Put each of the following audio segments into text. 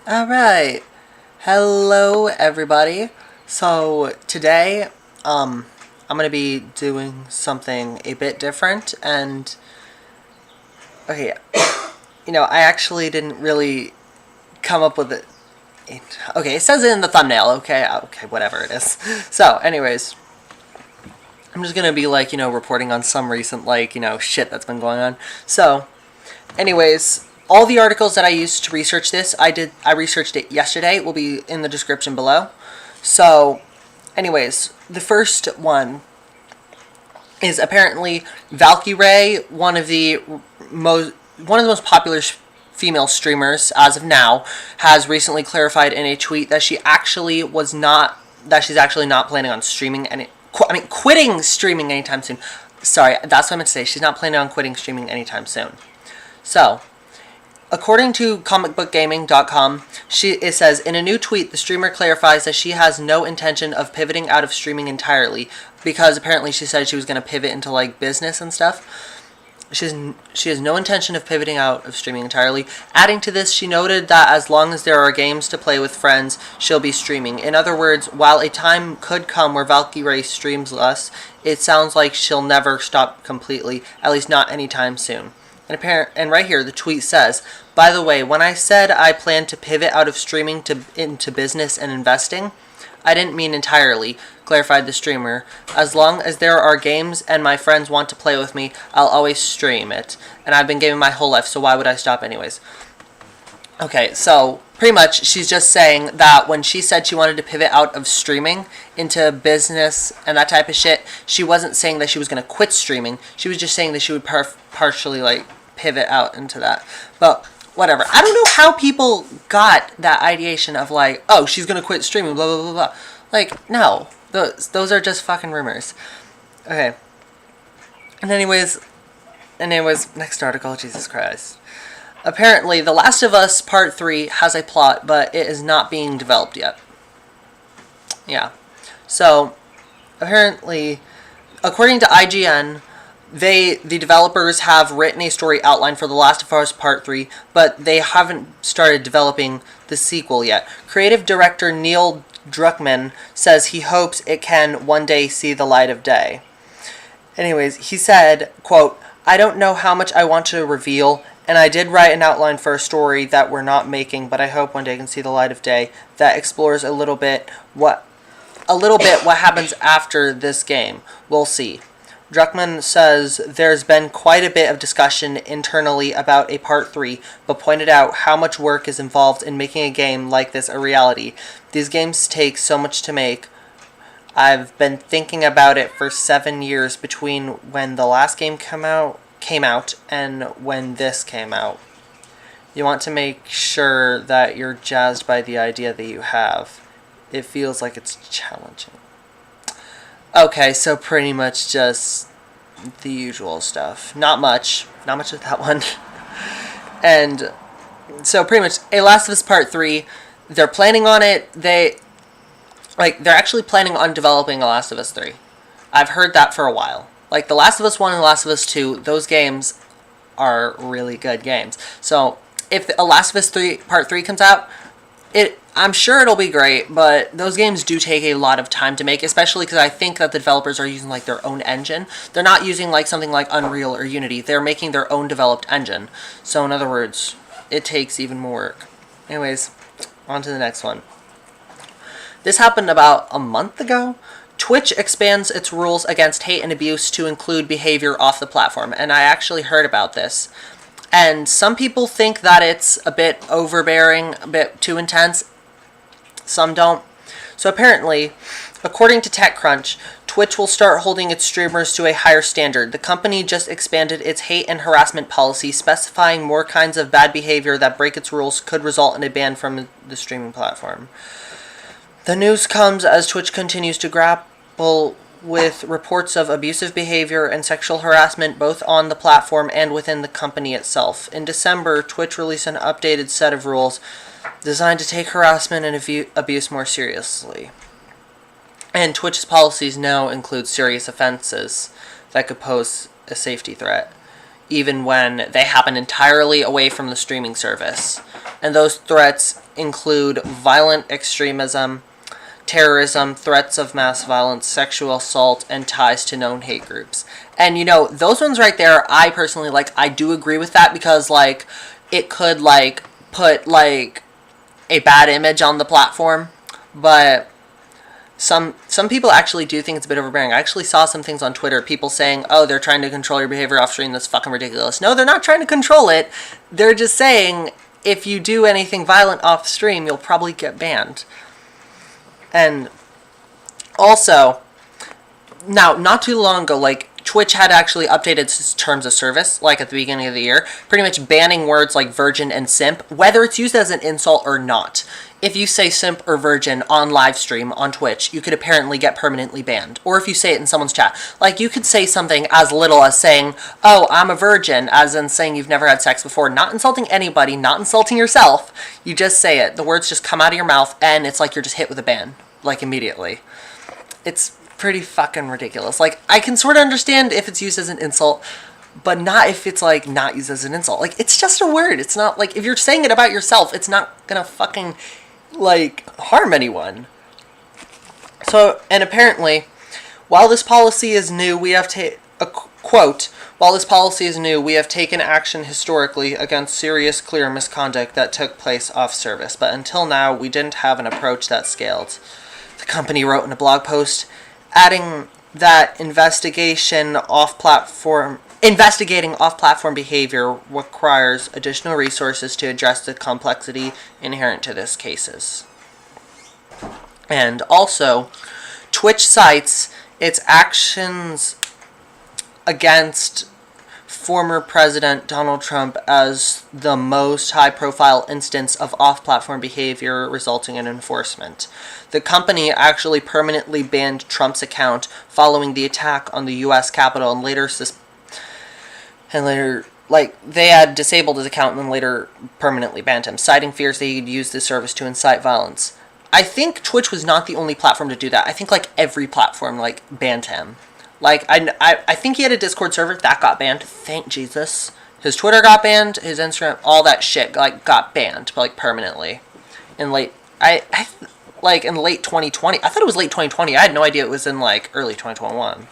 All right. Hello, everybody. So today, I'm gonna be doing something a bit different, and okay, I actually didn't really come up with it. Okay, it says it in the thumbnail. Okay, whatever it is. So, anyways, I'm just gonna be like, reporting on some recent shit that's been going on. So, anyways, all the articles that I used to research this, I researched it yesterday. It will be in the description below. So, anyways, the first one is apparently Valkyrae, one of the most popular female streamers as of now, has recently clarified in a tweet that she's actually not planning on streaming quitting streaming anytime soon. Sorry, that's what I meant to say. She's not planning on quitting streaming anytime soon. So, according to comicbookgaming.com, it says, in a new tweet, the streamer clarifies that she has no intention of pivoting out of streaming entirely, because apparently she said she was going to pivot into business and stuff. She has no intention of pivoting out of streaming entirely. Adding to this, she noted that as long as there are games to play with friends, she'll be streaming. In other words, while a time could come where Valkyrae streams less, it sounds like she'll never stop completely, at least not anytime soon. And right here, the tweet says, by the way, when I said I plan to pivot out of streaming into business and investing, I didn't mean entirely, clarified the streamer. As long as there are games and my friends want to play with me, I'll always stream it. And I've been gaming my whole life, so why would I stop anyways? Okay, so pretty much she's just saying that when she said she wanted to pivot out of streaming into business and that type of shit, she wasn't saying that she was going to quit streaming. She was just saying that she would partially pivot out into that. But whatever. I don't know how people got that ideation of oh, she's going to quit streaming, blah, blah, blah, blah. No. Those are just fucking rumors. Okay. And anyways, next article, Jesus Christ. Apparently, The Last of Us Part 3 has a plot, but it is not being developed yet. Yeah. So, apparently, according to IGN, the developers have written a story outline for The Last of Us Part 3, but they haven't started developing the sequel yet. Creative director Neil Druckmann says he hopes it can one day see the light of day. Anyways, he said, quote, I don't know how much I want to reveal, and I did write an outline for a story that we're not making, but I hope one day can see the light of day that explores a little bit what happens after this game. We'll see. Druckmann says there's been quite a bit of discussion internally about a Part 3, but pointed out how much work is involved in making a game like this a reality. These games take so much to make. I've been thinking about it for 7 years between when the last game came out and when this came out. You want to make sure that you're jazzed by the idea that you have. It feels like it's challenging. Okay, so pretty much just the usual stuff. Not much with that one. And so pretty much, A Last of Us Part 3, they're planning on it. They're actually planning on developing A Last of Us 3. I've heard that for a while. The Last of Us 1 and The Last of Us 2, those games are really good games. So if A Last of Us 3 Part 3 comes out, I'm sure it'll be great, but those games do take a lot of time to make, especially because I think that the developers are using their own engine. They're not using something like Unreal or Unity. They're making their own developed engine. So in other words, it takes even more work. Anyways, on to the next one. This happened about a month ago. Twitch expands its rules against hate and abuse to include behavior off the platform, and I actually heard about this. And some people think that it's a bit overbearing, a bit too intense. Some don't. So apparently, according to TechCrunch, Twitch will start holding its streamers to a higher standard. The company just expanded its hate and harassment policy, specifying more kinds of bad behavior that break its rules could result in a ban from the streaming platform. The news comes as Twitch continues to grapple with reports of abusive behavior and sexual harassment both on the platform and within the company itself. In December, Twitch released an updated set of rules designed to take harassment and abuse more seriously. And Twitch's policies now include serious offenses that could pose a safety threat. even when they happen entirely away from the streaming service. And those threats include violent extremism, terrorism, threats of mass violence, sexual assault, and ties to known hate groups. And, you know, those ones right there, I personally, like, I do agree with that because, like, it could, like, put, like, a bad image on the platform. But some people actually do think it's a bit overbearing. I actually saw some things on Twitter, people saying, oh, they're trying to control your behavior off stream, that's fucking ridiculous. No, they're not trying to control it. They're just saying, if you do anything violent off stream, you'll probably get banned. And also, now, not too long ago, like, Twitch had actually updated its terms of service, like, at the beginning of the year, pretty much banning words like virgin and simp, whether it's used as an insult or not. If you say simp or virgin on live stream on Twitch, you could apparently get permanently banned. Or if you say it in someone's chat. Like, you could say something as little as saying, oh, I'm a virgin, as in saying you've never had sex before, not insulting anybody, not insulting yourself. You just say it. The words just come out of your mouth, and it's like you're just hit with a ban, like, immediately. It's pretty fucking ridiculous. Like, I can sort of understand if it's used as an insult, but not if it's, like, not used as an insult. Like, it's just a word. It's not, like, if you're saying it about yourself, it's not gonna fucking, like, harm anyone. So, and apparently, while this policy is new, we have while this policy is new, we have taken action historically against serious, clear misconduct that took place off service, but until now, we didn't have an approach that scaled. The company wrote in a blog post, adding that investigating off-platform behavior requires additional resources to address the complexity inherent to these cases. And also, Twitch cites its actions against former President Donald Trump as the most high-profile instance of off-platform behavior resulting in enforcement. The company actually permanently banned Trump's account following the attack on the U.S. Capitol and later, they had disabled his account and then later permanently banned him, citing fears that he'd use the service to incite violence. I think Twitch was not the only platform to do that. I think, like, every platform, like, banned him. Like, I think he had a Discord server that got banned. Thank Jesus. His Twitter got banned. His Instagram, all that shit, like, got banned, like, permanently. In late 2020. I thought it was late 2020. I had no idea it was in, like, early 2021.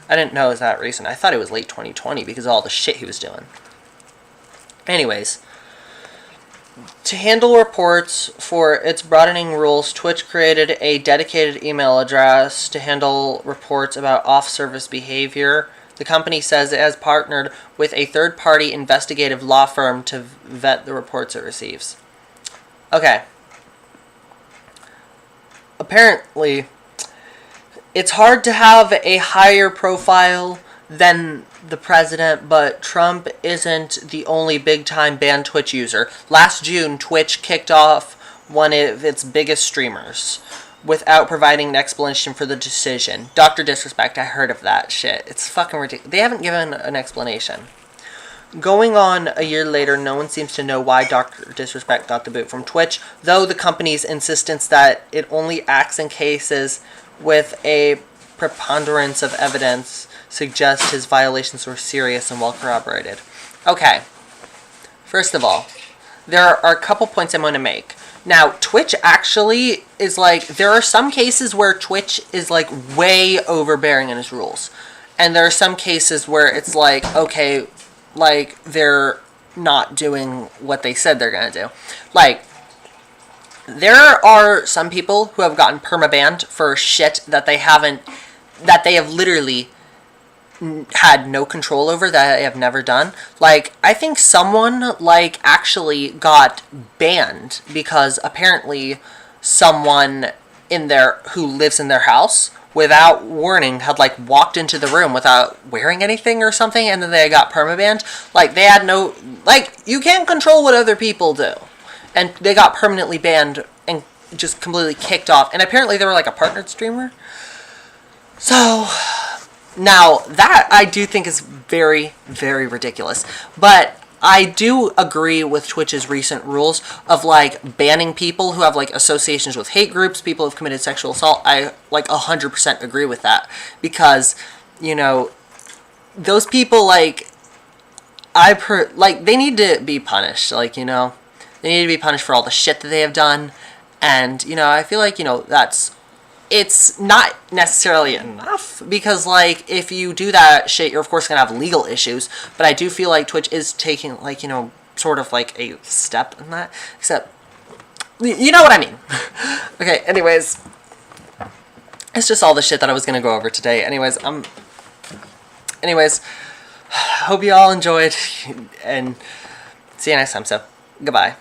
I didn't know it was that recent. I thought it was late 2020 because of all the shit he was doing. Anyways, to handle reports for its broadening rules, Twitch created a dedicated email address to handle reports about off-service behavior. The company says it has partnered with a third-party investigative law firm to vet the reports it receives. Okay. Apparently, it's hard to have a higher profile than the president, but Trump isn't the only big-time banned Twitch user. Last June, Twitch kicked off one of its biggest streamers without providing an explanation for the decision. Dr. Disrespect, I heard of that shit. It's fucking ridiculous. They haven't given an explanation. Going on a year later, no one seems to know why Dr. Disrespect got the boot from Twitch, though the company's insistence that it only acts in cases with a preponderance of evidence suggests his violations were serious and well corroborated. Okay. First of all, there are a couple points I'm going to make. Now, Twitch actually is like, there are some cases where Twitch is like way overbearing in its rules. And there are some cases where it's like, okay, like they're not doing what they said they're going to do. Like, there are some people who have gotten permabanned for shit that they have literally had no control over, that they have never done. Like, I think someone, like, actually got banned because apparently someone in there who lives in their house without warning had, like, walked into the room without wearing anything or something, and then they got permabanned. Like, they had no, like, you can't control what other people do. And they got permanently banned and just completely kicked off. And apparently they were, like, a partnered streamer. So, now, that I do think is very, very ridiculous. But I do agree with Twitch's recent rules of, like, banning people who have, like, associations with hate groups, people who have committed sexual assault. I, like, 100% agree with that. Because, you know, those people, like, like, they need to be punished. Like, you know, they need to be punished for all the shit that they have done. And, you know, I feel like, you know, it's not necessarily enough, because, like, if you do that shit, you're of course gonna have legal issues. But I do feel like Twitch is taking, like, you know, sort of like a step in that. Except, you know what I mean. Okay, anyways. It's just all the shit that I was gonna go over today. Anyways, hope you all enjoyed, and see you next time, so, goodbye.